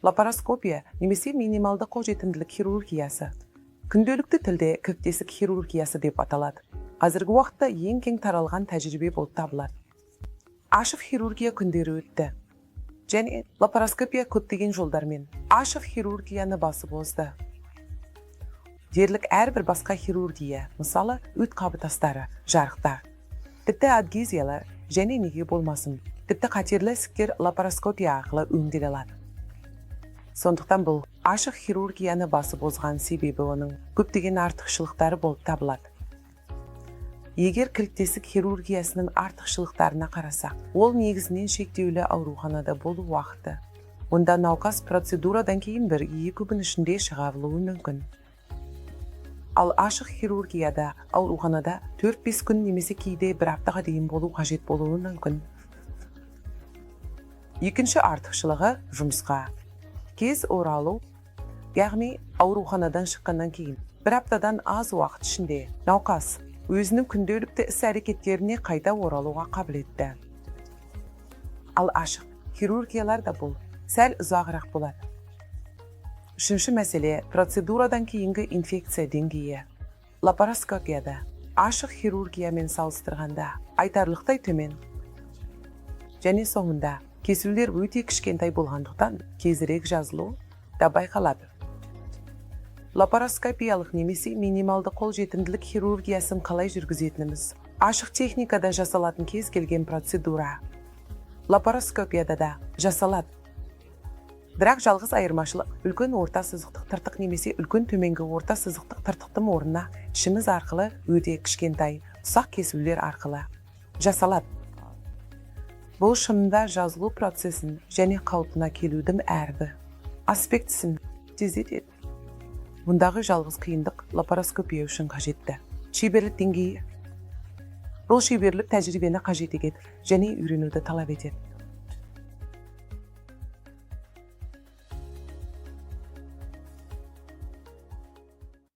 Лапароскопия немесе минималды қолжетімділік хирургиясы. Күнделікті тілде көптесік хирургиясы деп аталады. Қазіргі уақытта ең кең таралған тәжірибе болып табылады. Ашық хирургия күндері өтті. Және лапароскопия көптеген жолдармен ашық хирургияны басып озды. Дерлік әрбір басқа хирургия, мысалы өт қабытастары, жарықтар, тіпті адгезиялар және неге болмасын, тіпті қатерлі ісіктер лапароскопия арқылы өңделе алады. Сондықтан бұл ашық хирургияны басып озған себебі оның көптеген артықшылықтары болып табылады. Егер кілттесік хирургиясының артықшылықтарына қарасақ, ол негізінен шектеулі ауруханада болу уақыты. Онда науқас процедурадан кейін 1-2 күн ішінде шыға алуы мүмкін. Ал ашық хирургияда ауруханада 4-5 күн немесе кейде 1 аптаға дейін болу қажет болуы мүмкін. Екінші артықшылығы жұмысқа кез оралу, яғни ауруханадан шыққаннан кейін 1 аптадан аз уақыт ішінде науқас өзінің күнделікті іс-әрекеттеріне қайта оралуға қабілетті. Ал ашық хирургияларда бұл сәл ұзағырақ болады. Үшінші мәселе процедурадан кейінгі инфекция деңгейі. Лапароскопияда ашық хирургиямен салыстырғанда айтарлықтай төмен. Және соңында кесулер өте кішкентай болғандықтан кезірек жазылу да байқалады. Лапароскопиялық немесе минималды қолжетімділік хирургиясын қалай жүргізетініміз ашық техникада жасалатын кез келген процедура лапароскопияда да жасалады. Бірақ жалғыз айырмашылық үлкен орта сызықтық тыртық немесе үлкен төменгі орта сызықтық тыртықтың орнына ішіміз арқылы өте кішкентай ұсақ кесулер арқылы жасалады. Бұл шынында жазылу процесін және қалпына келудің әрбір аспектісін тездетеді. Мұндағы жалғыз қиындық лапароскопия үшін қажетті шеберлік деңгейі. Бұл шеберлік тәжірибені қажет етеді және үйренуді талап етеді.